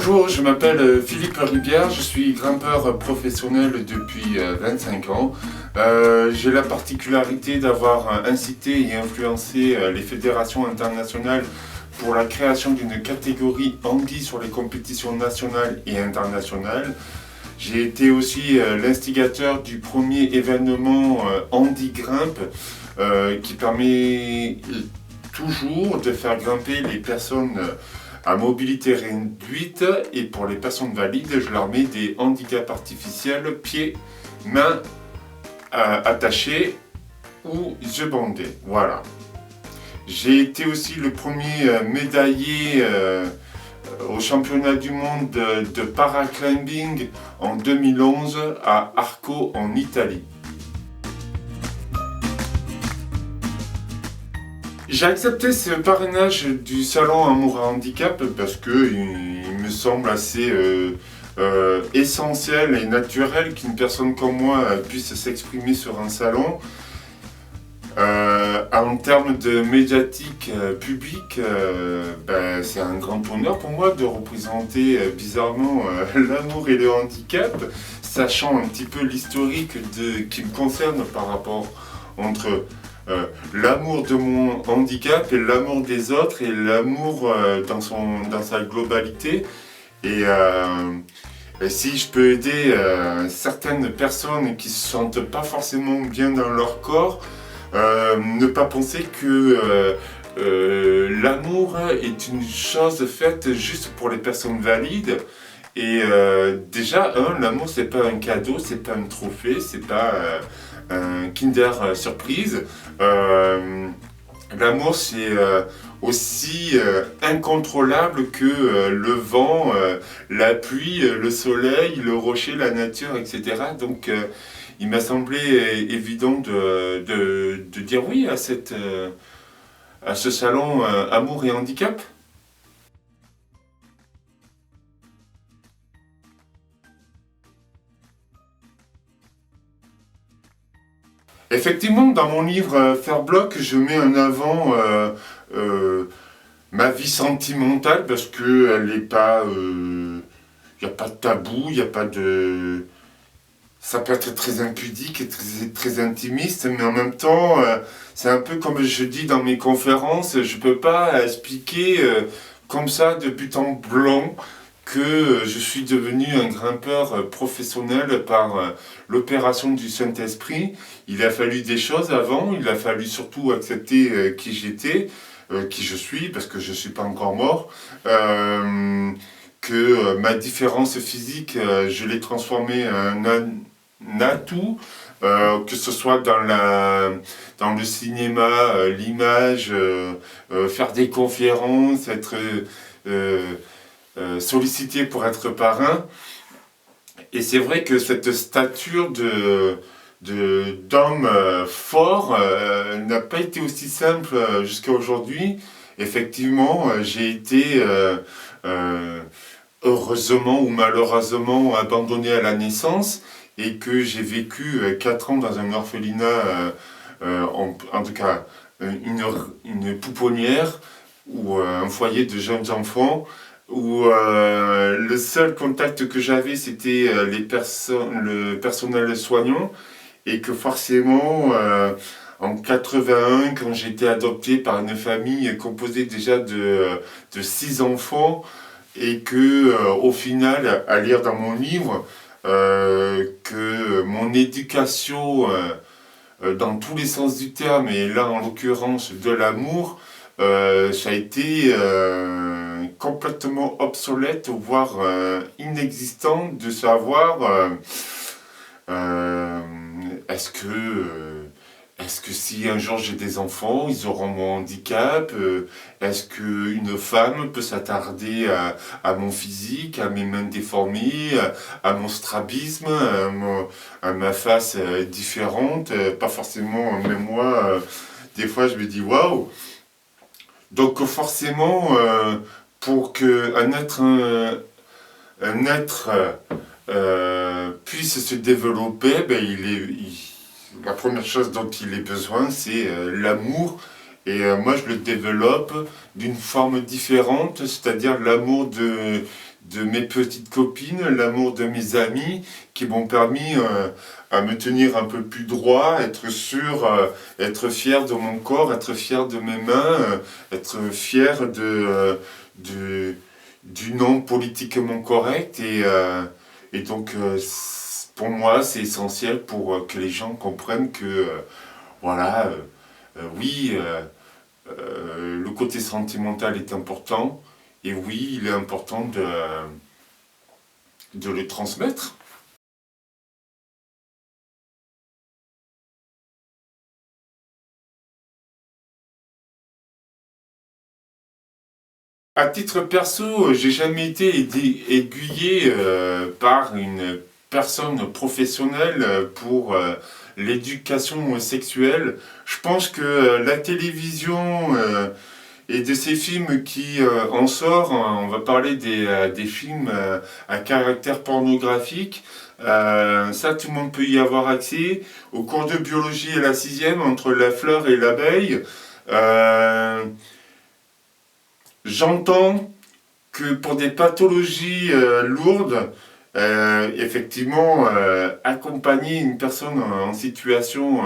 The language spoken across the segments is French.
Bonjour, je m'appelle Philippe Ribière, je suis grimpeur professionnel depuis 25 ans. J'ai la particularité d'avoir incité et influencé les fédérations internationales pour la création d'une catégorie handi sur les compétitions nationales et internationales. J'ai été aussi l'instigateur du premier événement handi grimpe qui permet toujours de faire grimper les personnes à mobilité réduite, et pour les personnes valides, je leur mets des handicaps artificiels, pieds, mains attachés ou yeux bandés. Voilà. J'ai été aussi le premier médaillé au championnat du monde de paraclimbing en 2011 à Arco en Italie. J'ai accepté ce parrainage du salon Amour et Handicap parce qu'il me semble assez essentiel et naturel qu'une personne comme moi puisse s'exprimer sur un salon. En termes de médiatique publique, c'est un grand honneur pour moi de représenter bizarrement l'amour et le handicap, sachant un petit peu l'historique qui me concerne par rapport entre l'amour de mon handicap et l'amour des autres et l'amour dans sa globalité. Et si je peux aider certaines personnes qui se sentent pas forcément bien dans leur corps, ne pas penser que l'amour est une chose faite juste pour les personnes valides. Et déjà, l'amour c'est pas un cadeau, c'est pas un trophée, c'est pas un Kinder surprise. L'amour c'est aussi incontrôlable que le vent, la pluie, le soleil, le rocher, la nature, etc. Donc il m'a semblé évident de dire oui à ce salon Amour et Handicap. Effectivement, dans mon livre Faire bloc, je mets en avant ma vie sentimentale parce que elle n'est pas, y a pas de tabou, il y a pas de, ça peut être très impudique et très intimiste, mais en même temps, c'est un peu comme je dis dans mes conférences, je peux pas expliquer comme ça de but en blanc que je suis devenu un grimpeur professionnel par l'opération du Saint-Esprit. Il a fallu des choses avant, il a fallu surtout accepter qui j'étais, qui je suis, parce que je ne suis pas encore mort, que ma différence physique, je l'ai transformée en un atout, que ce soit dans le cinéma, l'image, faire des conférences, être sollicité pour être parrain. Et c'est vrai que cette stature d'homme fort n'a pas été aussi simple jusqu'à aujourd'hui. Effectivement, j'ai été heureusement ou malheureusement abandonné à la naissance et que j'ai vécu 4 ans dans un orphelinat, en tout cas une pouponnière ou un foyer de jeunes enfants où le seul contact que j'avais c'était le personnel soignant et que forcément en 81 quand j'ai été adopté par une famille composée déjà de 6 enfants et que au final à lire dans mon livre que mon éducation dans tous les sens du terme et là en l'occurrence de l'amour ça a été complètement obsolète, voire inexistant de savoir est-ce que si un jour j'ai des enfants, ils auront mon handicap, est-ce qu'une femme peut s'attarder à mon physique, à mes mains déformées, à mon strabisme, à ma face différente, pas forcément, même moi, des fois je me dis waouh. Donc forcément, pour qu'un être puisse se développer, la première chose dont il ait besoin, c'est l'amour. Et moi, je le développe d'une forme différente, c'est-à-dire l'amour de mes petites copines, l'amour de mes amis, qui m'ont permis à me tenir un peu plus droit, être sûr, être fier de mon corps, être fier de mes mains, être fier du nom politiquement correct. Et donc, pour moi, c'est essentiel pour que les gens comprennent que, voilà, oui, le côté sentimental est important. Et oui, il est important de le transmettre. À titre perso, j'ai jamais été aiguillé par une personne professionnelle pour l'éducation sexuelle. Je pense que la télévision et de ces films qui en sort, on va parler des films à caractère pornographique. Ça, tout le monde peut y avoir accès. Au cours de biologie à la sixième, entre la fleur et l'abeille, euh, j'entends que pour des pathologies lourdes, effectivement, accompagner une personne en situation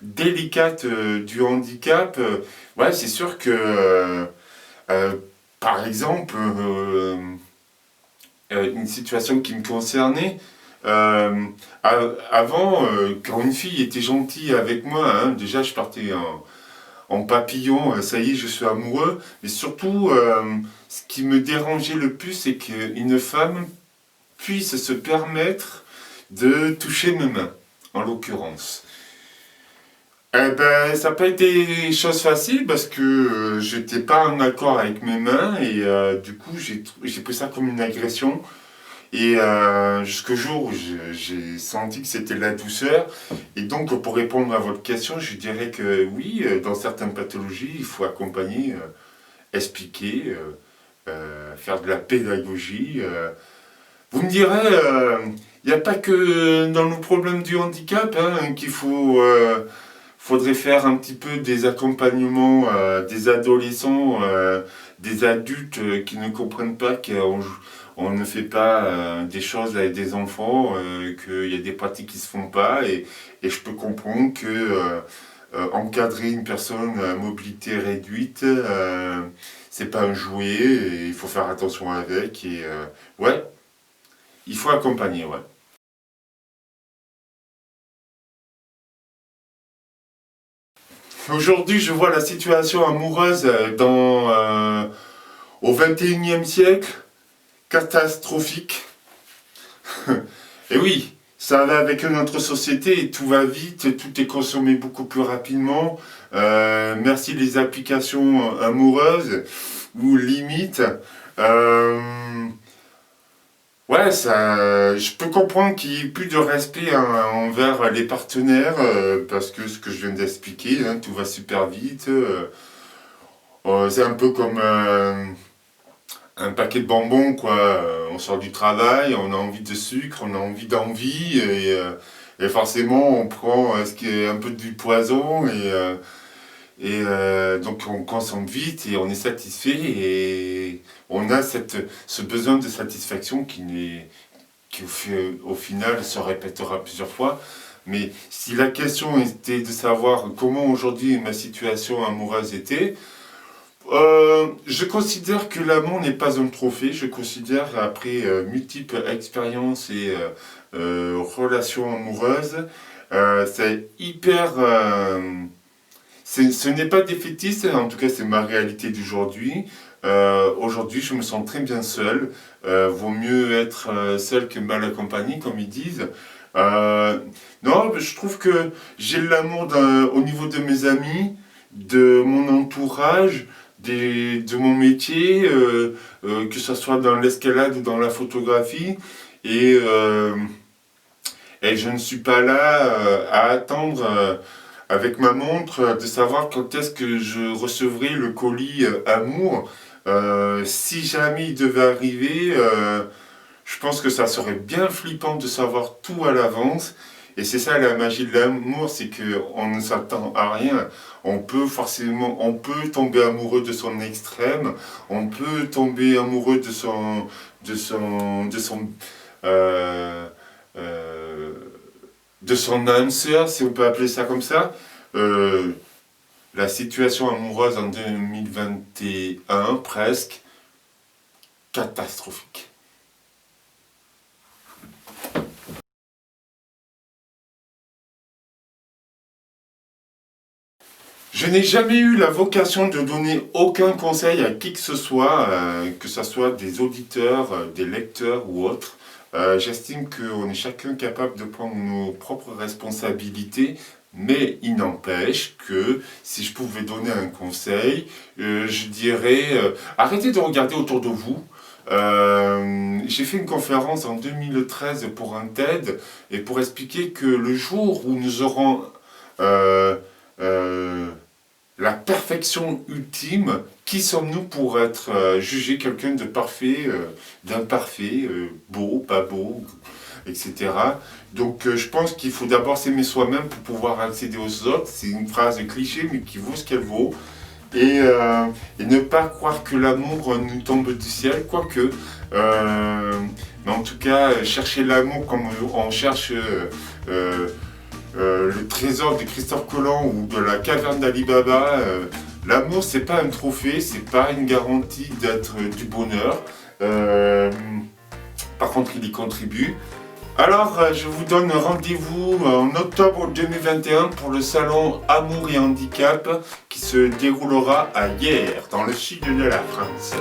délicate du handicap, ouais, c'est sûr que, euh, par exemple, une situation qui me concernait, euh, avant, quand une fille était gentille avec moi, hein, déjà je partais en papillon, ça y est, je suis amoureux. Mais surtout, ce qui me dérangeait le plus, c'est qu'une femme puisse se permettre de toucher mes mains, en l'occurrence. Eh ben, ça n'a pas été chose facile parce que j'étais pas en accord avec mes mains et du coup j'ai pris ça comme une agression. Et jusqu'au jour où j'ai senti que c'était de la douceur. Et donc, pour répondre à votre question, je dirais que oui, dans certaines pathologies, il faut accompagner, expliquer, faire de la pédagogie. Vous me direz, il n'y a pas que dans le problème du handicap hein, qu'il faudrait faire un petit peu des accompagnements des adolescents, des adultes qui ne comprennent pas qu'on ne fait pas des choses avec des enfants, qu'il y a des pratiques qui se font pas, et je peux comprendre que encadrer une personne à mobilité réduite, c'est pas un jouet, et il faut faire attention avec, et ouais, il faut accompagner, ouais. Aujourd'hui, je vois la situation amoureuse au 21e siècle catastrophique. Et oui, ça va avec notre société et tout va vite, tout est consommé beaucoup plus rapidement. Merci les applications amoureuses ou limites. Euh, ouais, ça, je peux comprendre qu'il n'y ait plus de respect hein, envers les partenaires parce que ce que je viens d'expliquer, hein, tout va super vite. C'est un peu comme un paquet de bonbons, quoi. On sort du travail, on a envie de sucre, on a envie d'envie, et forcément on prend ce qui est un peu du poison, donc on consomme vite et on est satisfait, et on a ce besoin de satisfaction qui au final se répétera plusieurs fois. Mais si la question était de savoir comment aujourd'hui ma situation amoureuse était, je considère que l'amour n'est pas un trophée. Je considère, après multiples expériences et relations amoureuses, c'est hyper. Ce n'est pas défaitiste, en tout cas, c'est ma réalité d'aujourd'hui. Aujourd'hui, je me sens très bien seul. Vaut mieux être seul que mal accompagné, comme ils disent. Euh, non, je trouve que j'ai l'amour au niveau de mes amis, de mon entourage, de mon métier, que ce soit dans l'escalade ou dans la photographie. Et, euh, et je ne suis pas là à attendre avec ma montre de savoir quand est-ce que je recevrai le colis amour. Si jamais il devait arriver, je pense que ça serait bien flippant de savoir tout à l'avance. Et c'est ça la magie de l'amour, c'est qu'on ne s'attend à rien. On peut tomber amoureux de son extrême, on peut tomber amoureux euh, euh, de son âme sœur, si on peut appeler ça comme ça. La situation amoureuse en 2021, presque, catastrophique. Je n'ai jamais eu la vocation de donner aucun conseil à qui que ce soit des auditeurs, des lecteurs ou autres. J'estime qu'on est chacun capable de prendre nos propres responsabilités, mais il n'empêche que si je pouvais donner un conseil, je dirais arrêtez de regarder autour de vous. J'ai fait une conférence en 2013 pour un TED et pour expliquer que le jour où nous aurons la perfection ultime, qui sommes-nous pour être jugé quelqu'un de parfait, d'imparfait, beau, pas beau, etc. Donc je pense qu'il faut d'abord s'aimer soi-même pour pouvoir accéder aux autres. C'est une phrase cliché mais qui vaut ce qu'elle vaut. Et ne pas croire que l'amour nous tombe du ciel, quoique. Mais en tout cas, chercher l'amour comme on cherche le trésor de Christophe Colomb ou de la caverne d'Ali Baba. L'amour, c'est pas un trophée, c'est pas une garantie d'être du bonheur. Par contre, il y contribue. Alors, je vous donne rendez-vous en octobre 2021 pour le salon Amour et Handicap qui se déroulera à Hyères, dans le sud de la France.